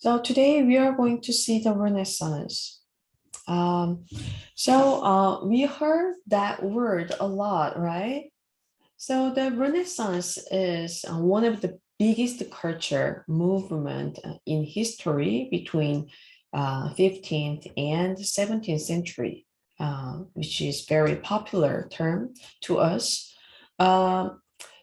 So today we are going to see the Renaissance. Um, we heard that word a lot, right? So the Renaissance is one of the biggest culture movement in history between 15th and 17th century, which is very popular term to us. Um,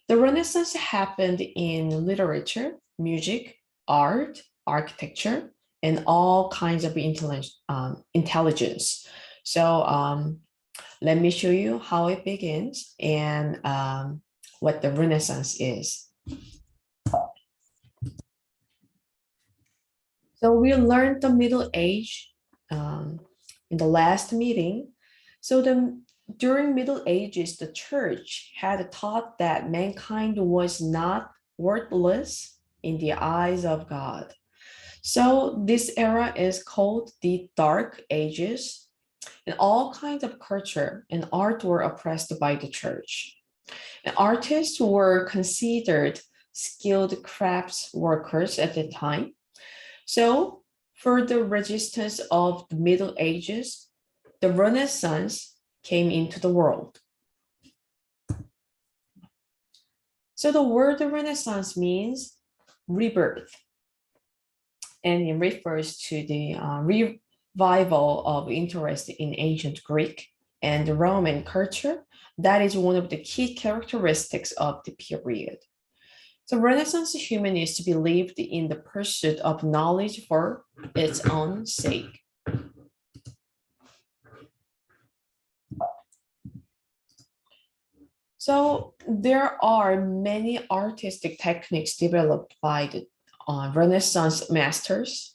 the Renaissance happened in literature, music, art, architecture, and all kinds of intelligence. So let me show you how it begins and what the Renaissance is. So we learned the Middle Age in the last meeting. So during Middle Ages, the church had taught that mankind was not worthless in the eyes of God. So this era is called the Dark Ages, and all kinds of culture and art were oppressed by the church. And artists were considered skilled crafts workers at the time. So for the resistance of the Middle Ages, the Renaissance came into the world. So the word Renaissance means rebirth, and it refers to the revival of interest in ancient Greek and Roman culture. That is one of the key characteristics of the period. So Renaissance humanists believed in the pursuit of knowledge for its own sake. So there are many artistic techniques developed by the Renaissance masters.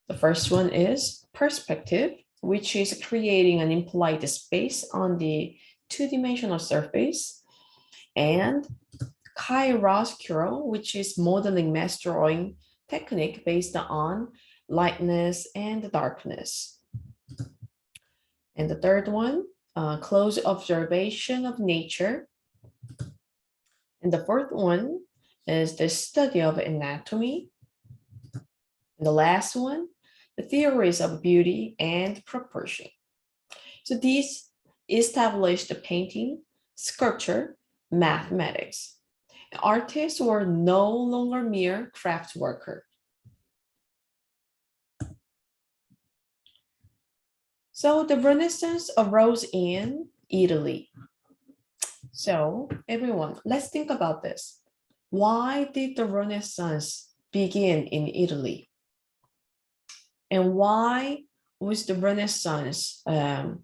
The first one is perspective, which is creating an impolite space on the two-dimensional surface, and chiaroscuro, which is modeling mass drawing technique based on lightness and darkness. And the third one, close observation of nature. And the fourth one is the study of anatomy. And the last one, the theories of beauty and proportion. So these established the painting, sculpture, mathematics. Artists were no longer mere craft workers. So the Renaissance arose in Italy. So everyone, let's think about this. Why did the Renaissance begin in Italy? And why was the Renaissance in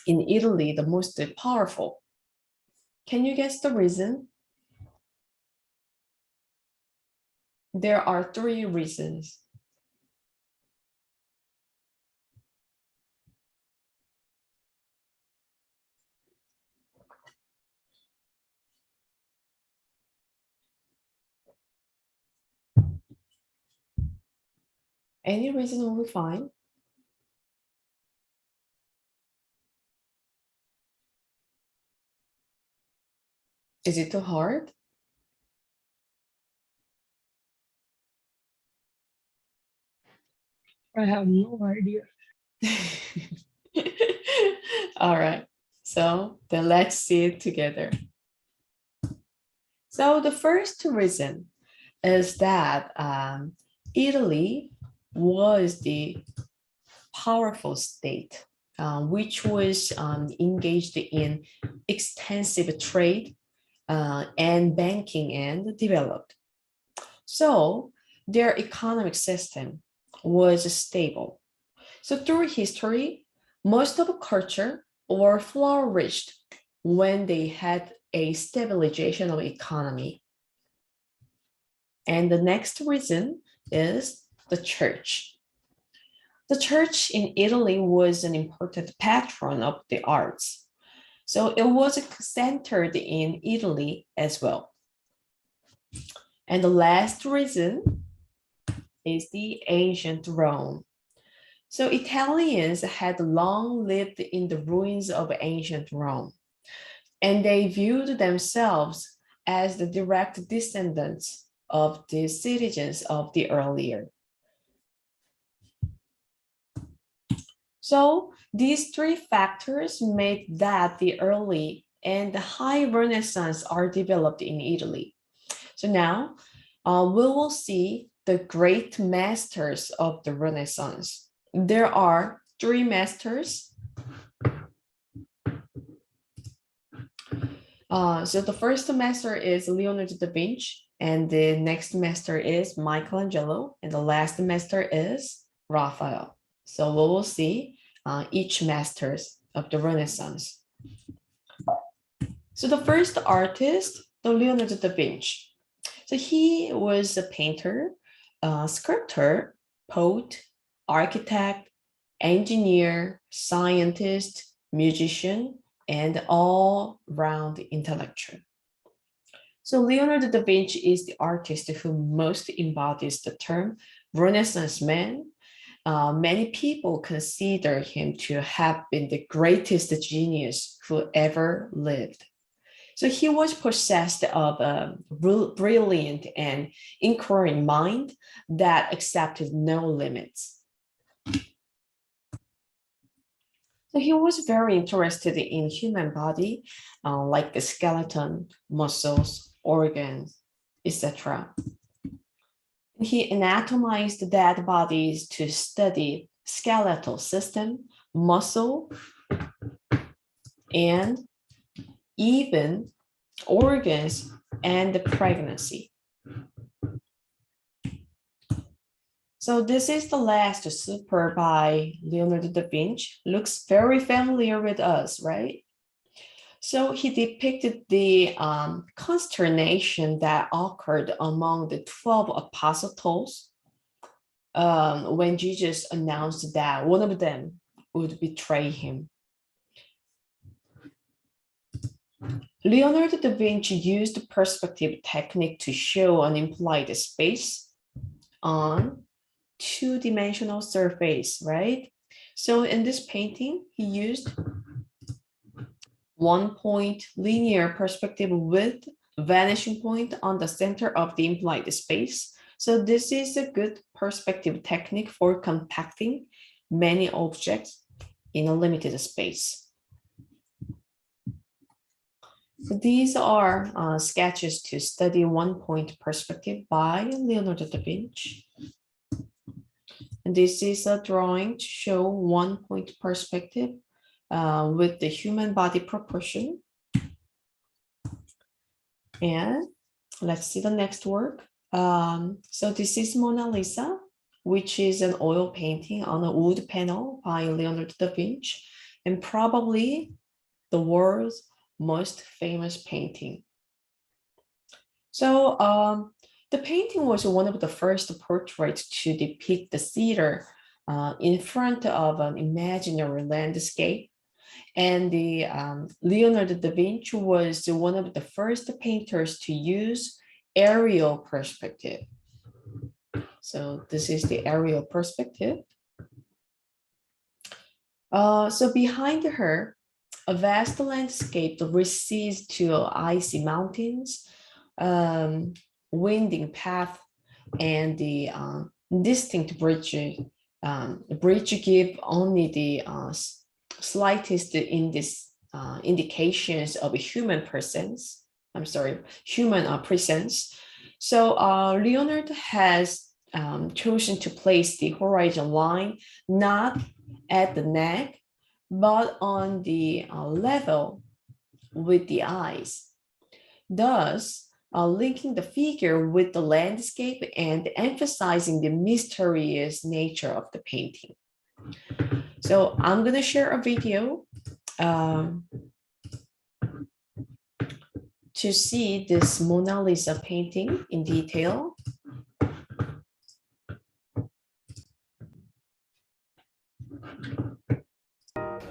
Italy the most powerful? Can you guess the reason? There are three reasons. Any reason will be fine. Is it too hard? I have no idea. All right, so then let's see it together. So the first reason is that Italy was the powerful state, which was engaged in extensive trade and banking and developed. So their economic system was stable. So through history, most of the culture were flourished when they had a stabilization of economy. And the next reason is the church. The church in Italy was an important patron of the arts. So it was centered in Italy as well. And the last reason is the ancient Rome. So Italians had long lived in the ruins of ancient Rome, and they viewed themselves as the direct descendants of the citizens of the earlier. So these three factors make that the early and the high Renaissance are developed in Italy. So now we will see the great masters of the Renaissance. There are three masters. So the first master is Leonardo da Vinci, and the next master is Michelangelo, and the last master is Raphael. So we will see each masters of the Renaissance. So the first artist, the Leonardo da Vinci. So he was a painter, sculptor, poet, architect, engineer, scientist, musician, and all-round intellectual. So Leonardo da Vinci is the artist who most embodies the term Renaissance man. Many people consider him to have been the greatest genius who ever lived. So he was possessed of a brilliant and inquiring mind that accepted no limits. So he was very interested in human body, like the skeleton, muscles, organs, etc. He anatomized dead bodies to study skeletal system, muscle, and even organs and the pregnancy. So this is the last Supper by Leonardo da Vinci. Looks very familiar with us, right? So he depicted the consternation that occurred among the 12 apostles when Jesus announced that one of them would betray him. Leonardo da Vinci used the perspective technique to show an implied space on two-dimensional surface, right? So in this painting, he used one-point linear perspective with vanishing point on the center of the implied space. So this is a good perspective technique for compacting many objects in a limited space. So these are sketches to study one-point perspective by Leonardo da Vinci. And this is a drawing to show one-point perspective with the human body proportion. And let's see the next work. So this is Mona Lisa, which is an oil painting on a wood panel by Leonardo da Vinci, and probably the world's most famous painting. So the painting was one of the first portraits to depict the theater in front of an imaginary landscape. And the Leonardo da Vinci was one of the first painters to use aerial perspective. So this is the aerial perspective. So behind her, a vast landscape recedes to icy mountains, winding path, and the distinct bridge. Bridge give only the slightest indications of human presence. Human presence. So Leonardo has chosen to place the horizon line not at the neck, but on the level with the eyes, thus linking the figure with the landscape and emphasizing the mysterious nature of the painting. So I'm going to share a video to see this Mona Lisa painting in detail.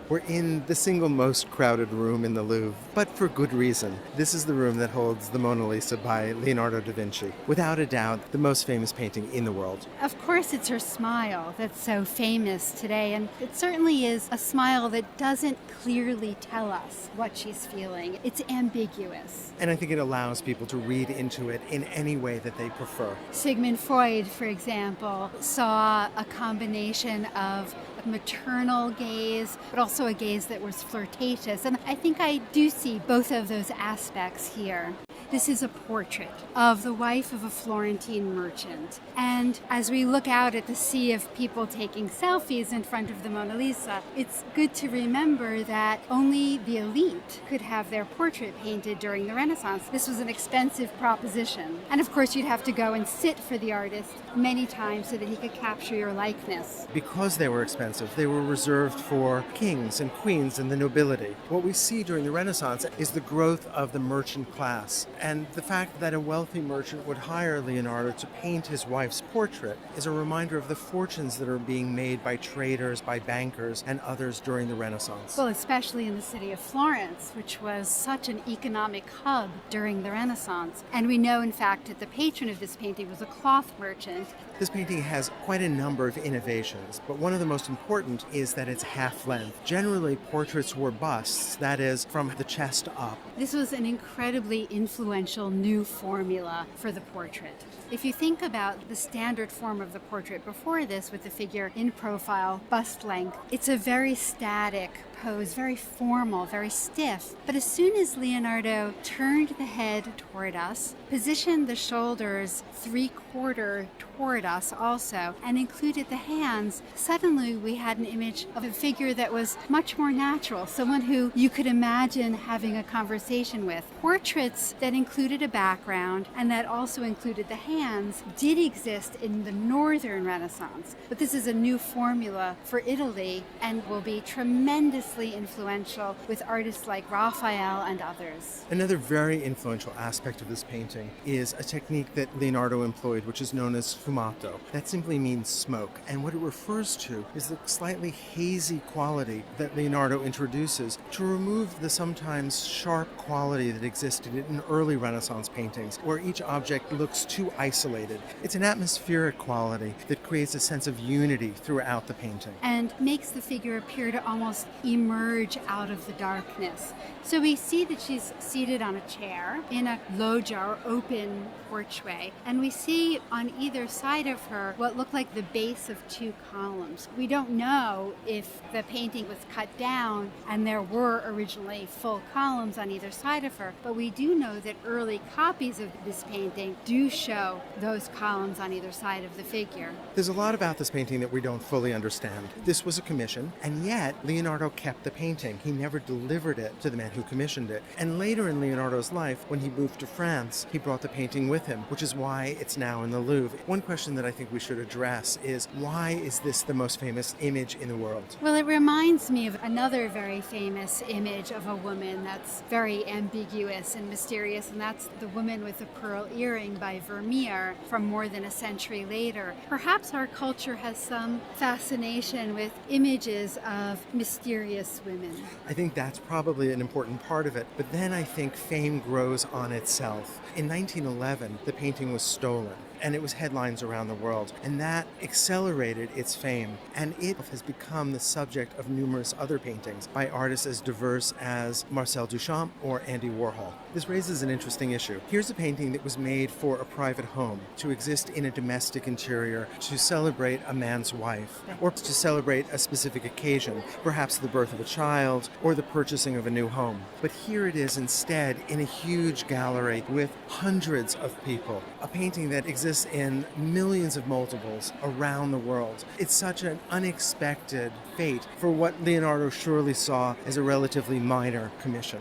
We're in the single most crowded room in the Louvre, but for good reason. This is the room that holds the Mona Lisa by Leonardo da Vinci. Without a doubt, the most famous painting in the world. Of course, it's her smile that's so famous today, and it certainly is a smile that doesn't clearly tell us what she's feeling. It's ambiguous. And I think it allows people to read into it in any way that they prefer. Sigmund Freud, for example, saw a combination of a maternal gaze, but also a gaze that was flirtatious. And I think I do see both of those aspects here. This is a portrait of the wife of a Florentine merchant. And as we look out at the sea of people taking selfies in front of the Mona Lisa, it's good to remember that only the elite could have their portrait painted during the Renaissance. This was an expensive proposition. And of course, you'd have to go and sit for the artist many times so that he could capture your likeness. Because they were expensive, they were reserved for kings and queens and the nobility. What we see during the Renaissance is the growth of the merchant class. And the fact that a wealthy merchant would hire Leonardo to paint his wife's portrait is a reminder of the fortunes that are being made by traders, by bankers, and others during the Renaissance. Well, especially in the city of Florence, which was such an economic hub during the Renaissance. And we know, in fact, that the patron of this painting was a cloth merchant. This painting has quite a number of innovations, but one of the most important is that it's half-length. Generally, portraits were busts, that is, from the chest up. This was an incredibly influential new formula for the portrait. If you think about the standard form of the portrait before this, with the figure in profile, bust length, it's a very static pose, very formal, very stiff. But as soon as Leonardo turned the head toward us, positioned the shoulders 3/4 toward us also, and included the hands, suddenly we had an image of a figure that was much more natural, someone who you could imagine having a conversation with. Portraits that included a background and that also included the hands did exist in the Northern Renaissance, but this is a new formula for Italy and will be tremendously influential with artists like Raphael and others. Another very influential aspect of this painting is a technique that Leonardo employed, which is known as sfumato. That simply means smoke, and what it refers to is the slightly hazy quality that Leonardo introduces to remove the sometimes sharp quality that existed in early Renaissance paintings, where each object looks too isolated. It's an atmospheric quality that creates a sense of unity throughout the painting. And makes the figure appear to almost emerge out of the darkness. So we see that she's seated on a chair in a loggia or open porchway, and we see on either side of her what look like the base of two columns. We don't know if the painting was cut down and there were originally full columns on either side of her, but we do know that early copies of this painting do show those columns on either side of the figure. There's a lot about this painting that we don't fully understand. This was a commission, and yet Leonardo kept the painting. He never delivered it to the man who commissioned it. And later in Leonardo's life, when he moved to France, he brought the painting with him, which is why it's now in the Louvre. One question that I think we should address is, why is this the most famous image in the world? Well, it reminds me of another very famous image of a woman that's very ambiguous and mysterious, and that's the woman with the pearl earring by Vermeer from more than a century later. Perhaps our culture has some fascination with images of mysterious women. I think that's probably an important part of it, but then I think fame grows on itself. In 1911, the painting was stolen, and it was headlines around the world, and that accelerated its fame, and it has become the subject of numerous other paintings by artists as diverse as Marcel Duchamp or Andy Warhol. This raises an interesting issue. Here's a painting that was made for a private home, to exist in a domestic interior, to celebrate a man's wife, or to celebrate a specific occasion, perhaps the birth of a child or the purchasing of a new home. But here it is instead in a huge gallery with hundreds of people, a painting that exists in millions of multiples around the world. It's such an unexpected fate for what Leonardo surely saw as a relatively minor commission.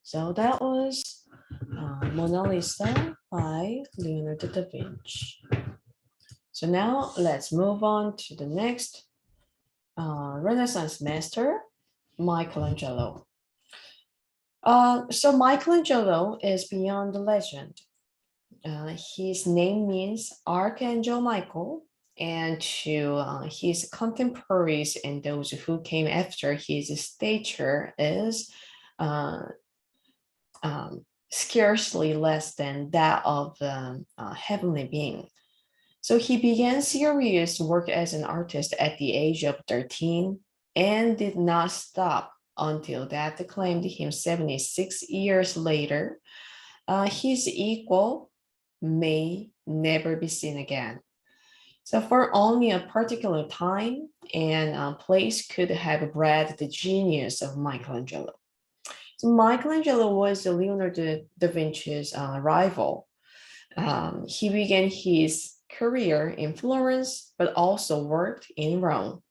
So that was Mona Lisa by Leonardo da Vinci. So now let's move on to the next Renaissance master, Michelangelo. So Michelangelo is beyond the legend. His name means Archangel Michael, and to his contemporaries and those who came after, his stature is scarcely less than that of the heavenly being. So he began serious work as an artist at the age of 13 and did not stop until that claimed him 76 years later. His equal may never be seen again. So for only a particular time and place could have bred the genius of Michelangelo. So Michelangelo was Leonardo da Vinci's rival. He began his career in Florence, but also worked in Rome.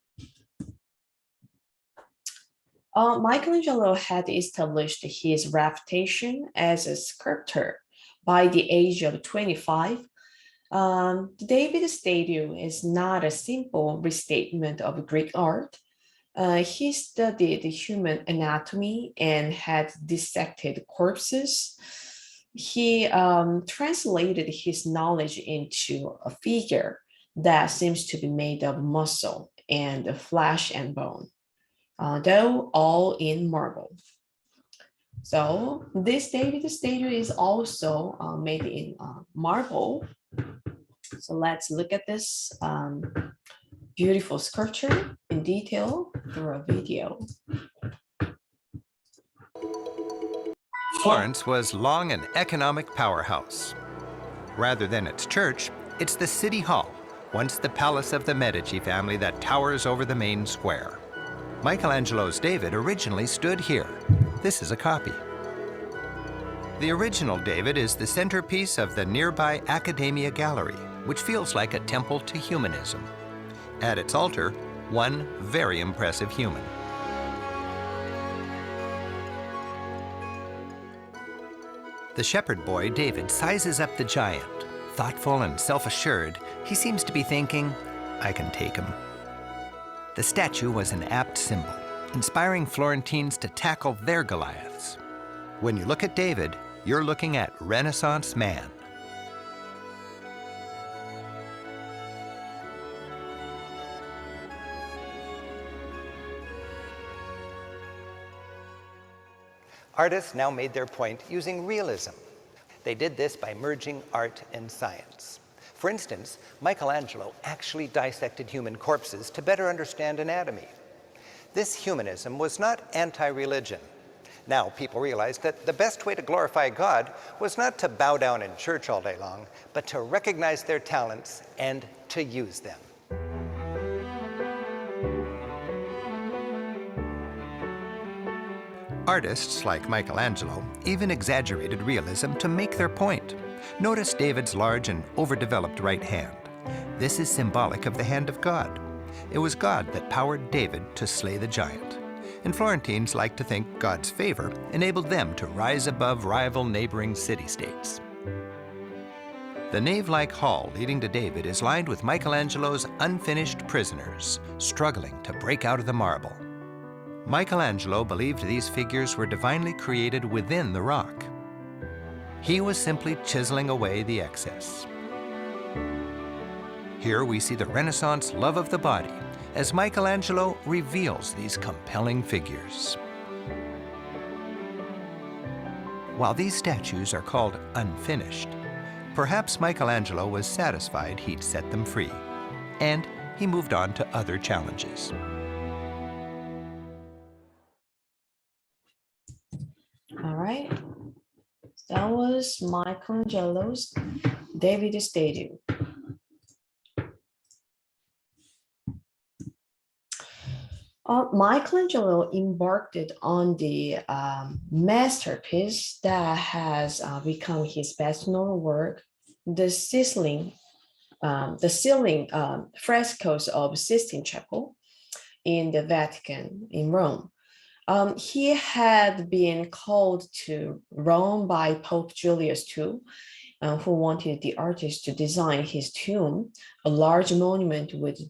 Michelangelo had established his reputation as a sculptor by the age of 25. The David statue is not a simple restatement of Greek art. He studied human anatomy and had dissected corpses. He translated his knowledge into a figure that seems to be made of muscle and flesh and bone, though all in marble. So this David statue is also made in marble. So let's look at this beautiful sculpture in detail through a video. Florence was long an economic powerhouse. Rather than its church, it's the city hall, once the palace of the Medici family that towers over the main square. Michelangelo's David originally stood here. This is a copy. The original David is the centerpiece of the nearby Accademia Gallery, which feels like a temple to humanism. At its altar, one very impressive human. The shepherd boy, David, sizes up the giant. Thoughtful and self-assured, he seems to be thinking, I can take him. The statue was an apt symbol, inspiring Florentines to tackle their Goliaths. When you look at David, you're looking at Renaissance man. Artists now made their point using realism. They did this by merging art and science. For instance, Michelangelo actually dissected human corpses to better understand anatomy. This humanism was not anti-religion. Now people realized that the best way to glorify God was not to bow down in church all day long, but to recognize their talents and to use them. Artists like Michelangelo even exaggerated realism to make their point. Notice David's large and overdeveloped right hand. This is symbolic of the hand of God. It was God that powered David to slay the giant. And Florentines like to think God's favor enabled them to rise above rival neighboring city-states. The nave-like hall leading to David is lined with Michelangelo's unfinished prisoners, struggling to break out of the marble. Michelangelo believed these figures were divinely created within the rock. He was simply chiseling away the excess. Here we see the Renaissance love of the body as Michelangelo reveals these compelling figures. While these statues are called unfinished, perhaps Michelangelo was satisfied he'd set them free, and he moved on to other challenges. All right, that was Michelangelo's David statue. Michelangelo embarked on the masterpiece that has become his best-known work, the ceiling frescoes of Sistine Chapel in the Vatican in Rome. He had been called to Rome by Pope Julius II, who wanted the artist to design his tomb, a large monument with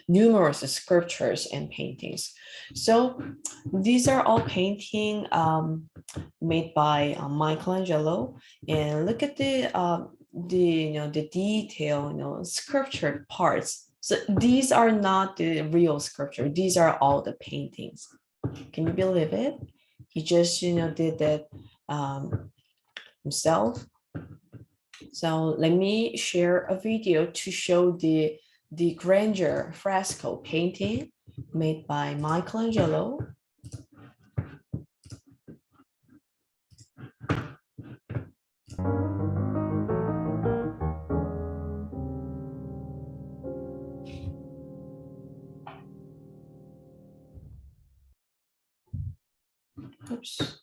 numerous sculptures and paintings. So these are all paintings made by Michelangelo, and look at the detail, sculptured parts. So these are not the real sculpture. These are all the paintings. Can you believe it? He just, did that himself. So let me share a video to show the grandeur fresco painting made by Michelangelo. house.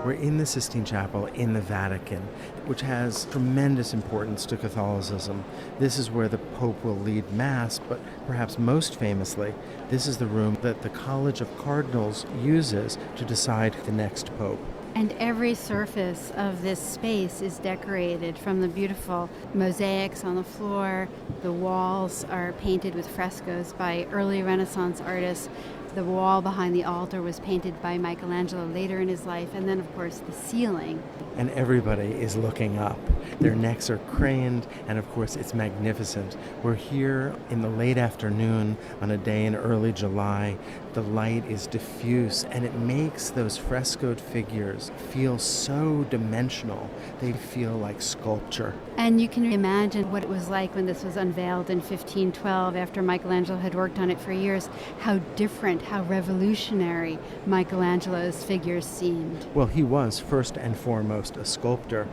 We're in the Sistine Chapel in the Vatican, which has tremendous importance to Catholicism. This is where the Pope will lead Mass, but perhaps most famously, this is the room that the College of Cardinals uses to decide the next Pope. And every surface of this space is decorated, from the beautiful mosaics on the floor. The walls are painted with frescoes by early Renaissance artists. The wall behind the altar was painted by Michelangelo later in his life. And then, of course, the ceiling. And everybody is looking up. Their necks are craned, and of course it's magnificent. We're here in the late afternoon on a day in early July. The light is diffuse, and it makes those frescoed figures feel so dimensional. They feel like sculpture. And you can imagine what it was like when this was unveiled in 1512, after Michelangelo had worked on it for years, how different, how revolutionary Michelangelo's figures seemed. Well, he was first and foremost a sculptor,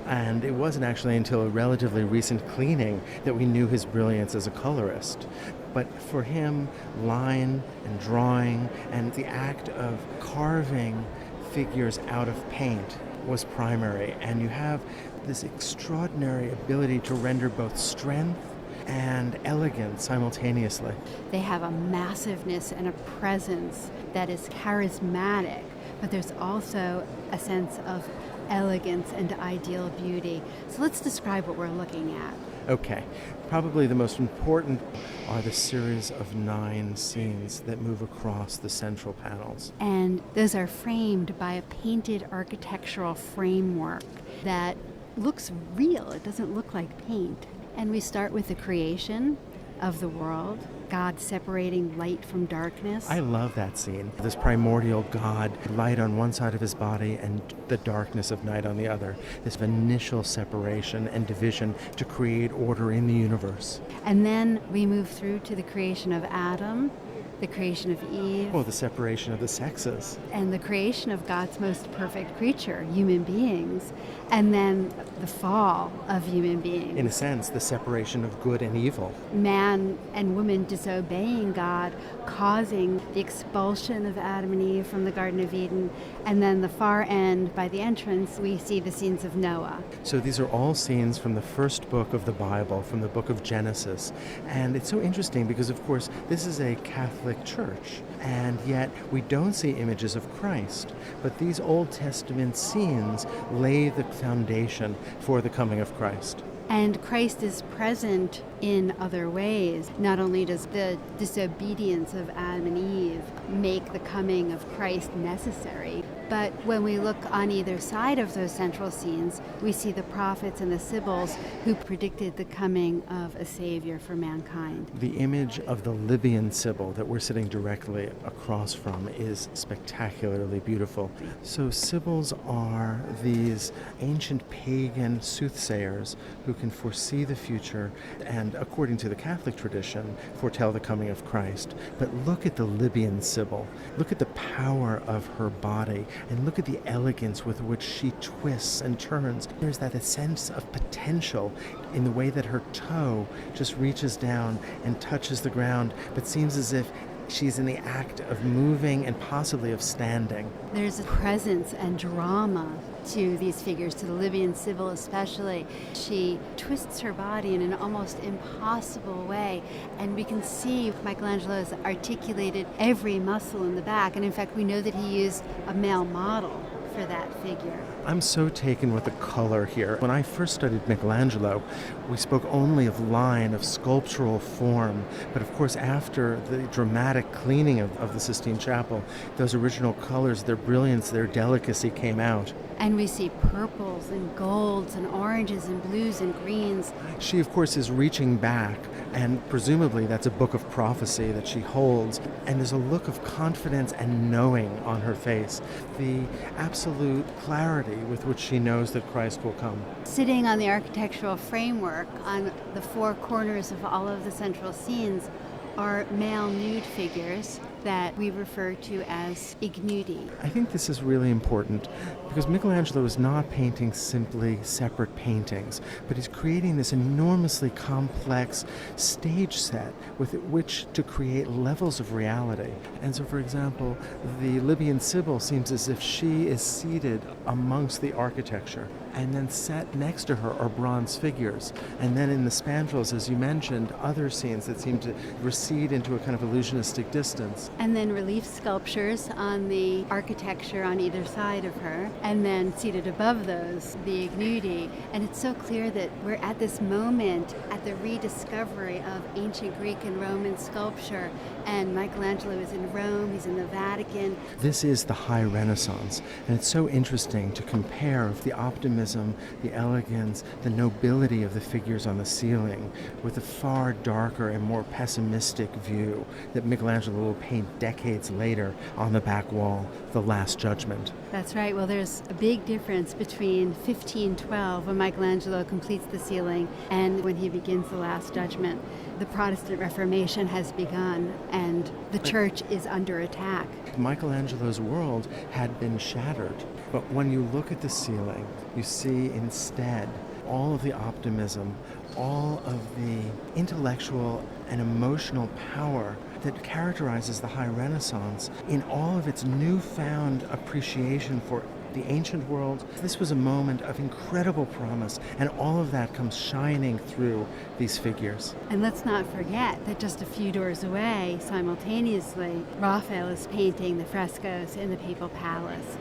and it wasn't actually until a relatively recent cleaning that we knew his brilliance as a colorist. But for him, line and drawing and the act of carving figures out of paint was primary, and you have this extraordinary ability to render both strength and elegance simultaneously. They have a massiveness and a presence that is charismatic, but there's also a sense of elegance and ideal beauty. So let's describe what we're looking at. Okay, probably the most important are the series of 9 scenes that move across the central panels. And those are framed by a painted architectural framework that looks real. It doesn't look like paint. And we start with the creation of the world, God separating light from darkness. I love that scene. This primordial God, light on one side of his body and the darkness of night on the other. This initial separation and division to create order in the universe. And then we move through to the creation of Adam, the creation of Eve, Well, the separation of the sexes. and the creation of God's most perfect creature, human beings, and then the fall of human beings. In a sense, the separation of good and evil. Man and woman disobeying God, causing the expulsion of Adam and Eve from the Garden of Eden. And then the far end, by the entrance, we see the scenes of Noah. So these are all scenes from the first book of the Bible, from the book of Genesis. And it's so interesting because, of course, this is a Catholic church, and yet we don't see images of Christ. But these Old Testament scenes lay the foundation for the coming of Christ. And Christ is present in other ways. Not only does the disobedience of Adam and Eve make the coming of Christ necessary, but when we look on either side of those central scenes, we see the prophets and the sibyls who predicted the coming of a Savior for mankind. The image of the Libyan Sibyl that we're sitting directly across from is spectacularly beautiful. So Sibyls are these ancient pagan soothsayers who can foresee the future and, according to the Catholic tradition, foretell the coming of Christ. But look at the Libyan Sibyl. Look at the power of her body, and look at the elegance with which she twists and turns. There's that sense of potential in the way that her toe just reaches down and touches the ground, but seems as if she's in the act of moving and possibly of standing. There's a presence and drama to these figures, to the Libyan Sibyl especially. She twists her body in an almost impossible way, and we can see Michelangelo has articulated every muscle in the back, and in fact we know that he used a male model for that figure. I'm so taken with the color here. When I first studied Michelangelo, we spoke only of line, of sculptural form. But of course, after the dramatic cleaning of the Sistine Chapel, those original colors, their brilliance, their delicacy came out. And we see purples and golds and oranges and blues and greens. She, of course, is reaching back And presumably that's a book of prophecy that she holds. And there's a look of confidence and knowing on her face, the absolute clarity with which she knows that Christ will come. Sitting on the architectural framework on the four corners of all of the central scenes are male nude figures that we refer to as ignudi. I think this is really important because Michelangelo is not painting simply separate paintings, but he's creating this enormously complex stage set with which to create levels of reality. And so, for example, the Libyan Sibyl seems as if she is seated amongst the architecture, and then set next to her are bronze figures. And then in the spandrels, as you mentioned, other scenes that seem to recede into a kind of illusionistic distance. And then relief sculptures on the architecture on either side of her. And then seated above those, the ignudi. And it's so clear that we're at this moment at the rediscovery of ancient Greek and Roman sculpture. And Michelangelo is in Rome, he's in the Vatican. This is the High Renaissance, and it's so interesting to compare the optimism, the elegance, the nobility of the figures on the ceiling with the far darker and more pessimistic view that Michelangelo will paint decades later on the back wall, The Last Judgment. That's right. Well, there's a big difference between 1512, when Michelangelo completes the ceiling, and when he begins The Last Judgment. The Protestant Reformation has begun, and the church is under attack. Michelangelo's world had been shattered, but when you look at the ceiling, you see instead all of the optimism, all of the intellectual and emotional power that characterizes the High Renaissance in all of its newfound appreciation for the ancient world. This was a moment of incredible promise, and all of that comes shining through these figures. And let's not forget that just a few doors away, simultaneously, Raphael is painting the frescoes in the Papal Palace.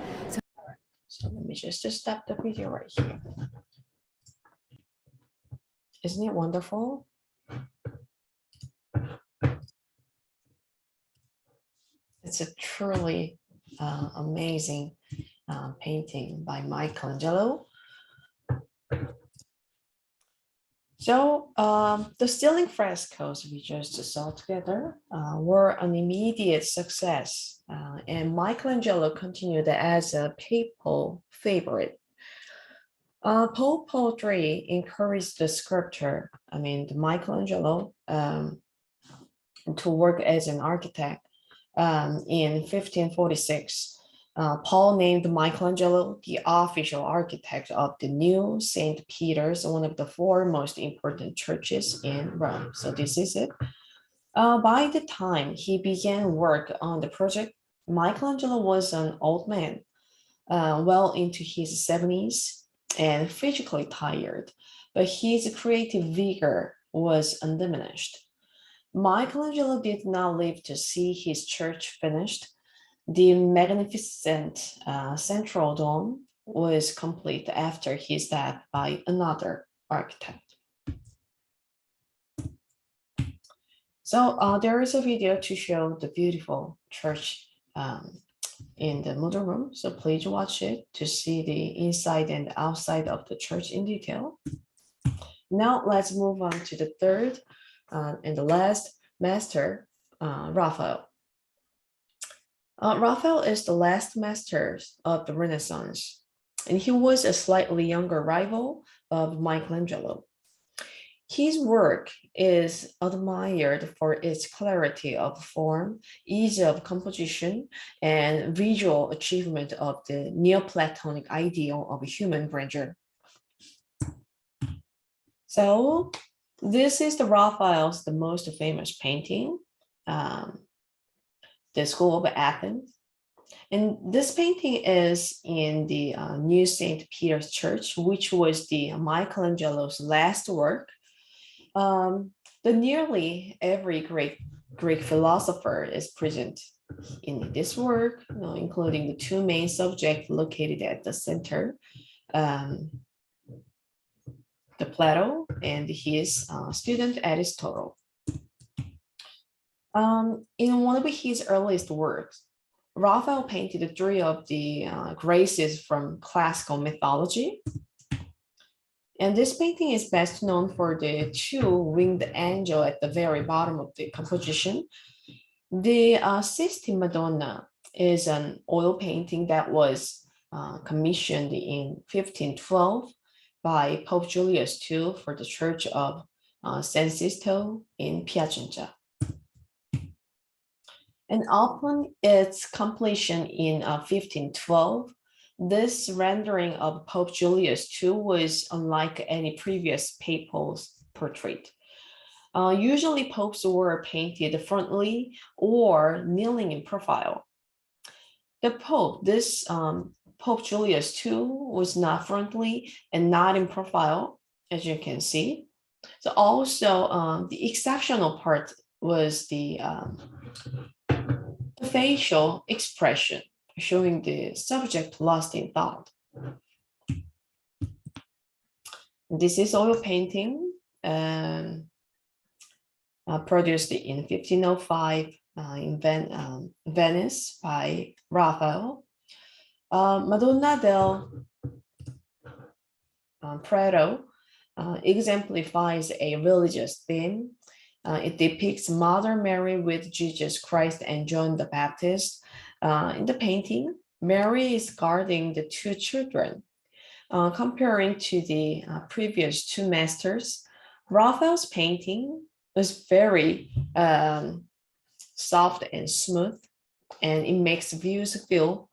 So let me just stop the video right here. Isn't it wonderful? It's a truly amazing painting by Michelangelo. So the ceiling frescoes we just saw together were an immediate success, and Michelangelo continued as a papal favorite. Pope Paul III encouraged the sculptor, Michelangelo, to work as an architect. In 1546, Paul named Michelangelo the official architect of the new St. Peter's, one of the four most important churches in Rome. So this is it. By the time he began work on the project, Michelangelo was an old man, well into his 70s, and physically tired, but his creative vigor was undiminished. Michelangelo did not live to see his church finished. The magnificent central dome was complete after his death by another architect. So there is a video to show the beautiful church in the model room. So please watch it to see the inside and outside of the church in detail. Now let's move on to the third and the last master, Raphael. Raphael is the last master of the Renaissance, and he was a slightly younger rival of Michelangelo. His work is admired for its clarity of form, ease of composition, and visual achievement of the Neoplatonic ideal of human grandeur. So this is the Raphael's the most famous painting, the School of Athens. And this painting is in the New St. Peter's Church, which was the Michelangelo's last work. The nearly every Greek philosopher is present in this work, including the two main subjects located at the center, the Plato and his student Aristotle. In one of his earliest works, Raphael painted three of the graces from classical mythology. And this painting is best known for the two winged angel at the very bottom of the composition. The Sistine Madonna is an oil painting that was commissioned in 1512 by Pope Julius II for the Church of San Sisto in Piacenza. And upon its completion in 1512, this rendering of Pope Julius II was unlike any previous papal portrait. Usually popes were painted frontally or kneeling in profile. The Pope, this Pope Julius II was not frontally and not in profile, as you can see. So also the exceptional part was the facial expression, showing the subject lost in thought. This is oil painting produced in 1505 in Venice by Raphael. Madonna del Prado exemplifies a religious theme. It depicts Mother Mary with Jesus Christ and John the Baptist. In the painting, Mary is guarding the two children. Comparing to the previous two masters, Raphael's painting was very soft and smooth, and it makes views feel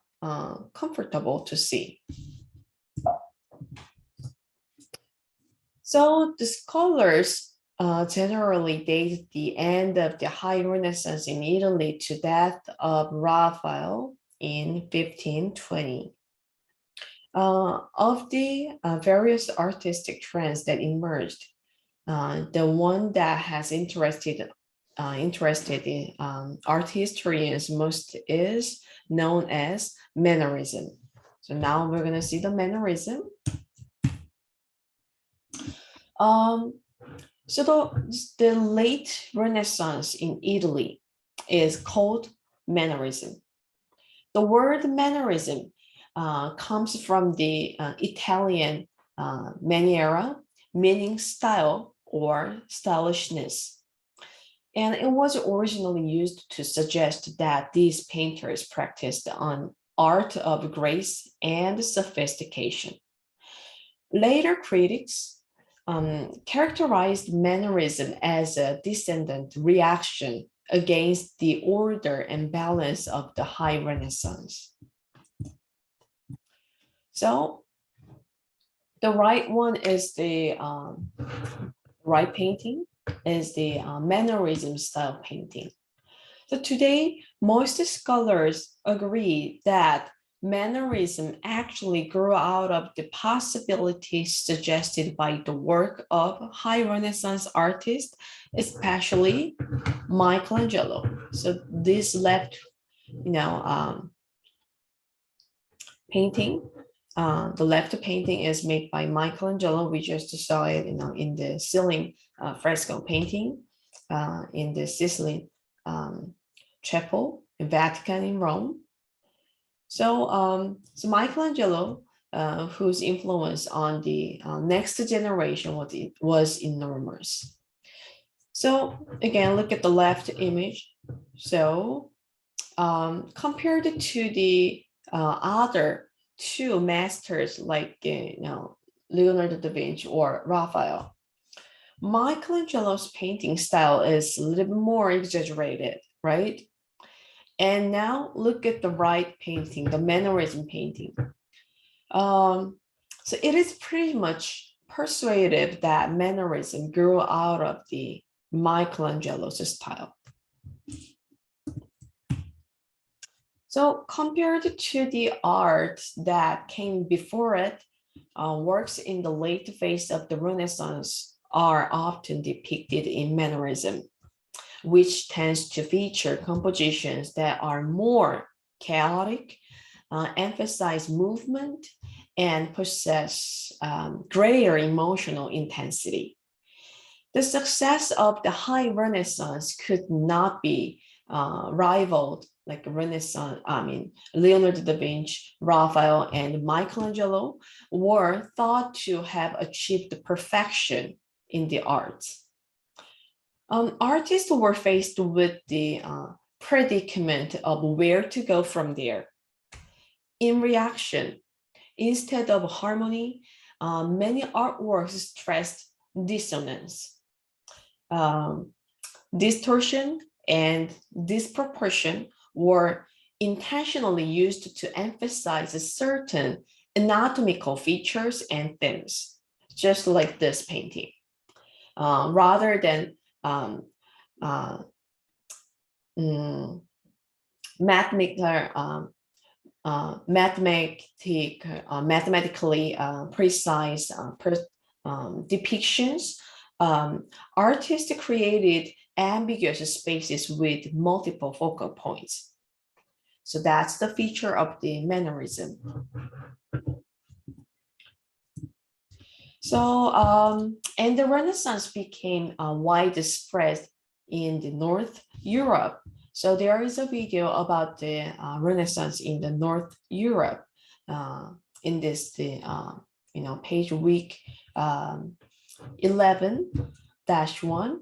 comfortable to see. So the scholars generally date the end of the High Renaissance in Italy to that of Raphael in 1520. Of the various artistic trends that emerged, the one that has interested in art historians most is known as Mannerism. So now we're going to see the Mannerism. So the late Renaissance in Italy is called Mannerism. The word Mannerism comes from the Italian maniera, meaning style or stylishness. And it was originally used to suggest that these painters practiced an art of grace and sophistication. Later critics characterized Mannerism as a descendant reaction against the order and balance of the High Renaissance. So the right one is the right painting is the Mannerism style painting. So today, most scholars agree that Mannerism actually grew out of the possibilities suggested by the work of High Renaissance artists, especially Michelangelo. So this left, painting. The left painting is made by Michelangelo. We just saw it, in the ceiling fresco painting in the Sistine Chapel in Vatican in Rome. So Michelangelo, whose influence on the next generation was enormous. So again, look at the left image. So compared to the other two masters like Leonardo da Vinci or Raphael, Michelangelo's painting style is a little bit more exaggerated, right? And now look at the right painting, the Mannerism painting. So it is pretty much persuasive that Mannerism grew out of the Michelangelo's style. So compared to the art that came before it, works in the late phase of the Renaissance are often depicted in Mannerism, which tends to feature compositions that are more chaotic, emphasize movement, and possess greater emotional intensity. The success of the High Renaissance could not be rivaled like Renaissance, Leonardo da Vinci, Raphael, and Michelangelo were thought to have achieved perfection in the arts. Artists were faced with the predicament of where to go from there. In reaction, instead of harmony, many artworks stressed dissonance, distortion, and disproportion were intentionally used to emphasize certain anatomical features and themes, just like this painting, rather than mathematically precise depictions. Artists created ambiguous spaces with multiple focal points. So that's the feature of the mannerism. So, and the Renaissance became widespread in the North Europe. So there is a video about the Renaissance in the North Europe in this page week 11-1.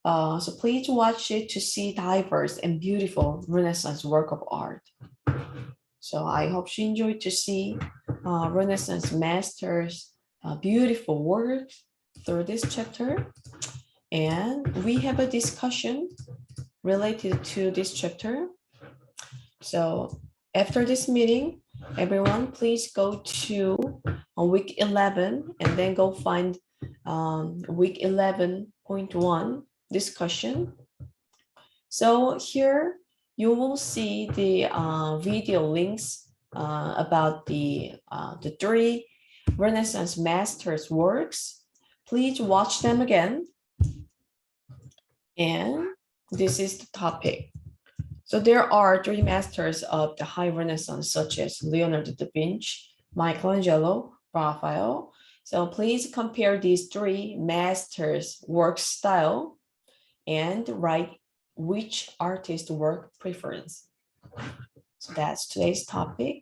So please watch it to see diverse and beautiful Renaissance work of art. So I hope you enjoyed to see Renaissance masters' beautiful works through this chapter. And we have a discussion related to this chapter. So after this meeting, everyone please go to week 11 and then go find week 11.1 discussion. So here you will see the video links about the 3 Renaissance masters' works. Please watch them again. And this is the topic. So there are 3 masters of the High Renaissance, such as Leonardo da Vinci, Michelangelo, Raphael. So please compare these 3 masters' work style and write which artist work preference. So that's today's topic.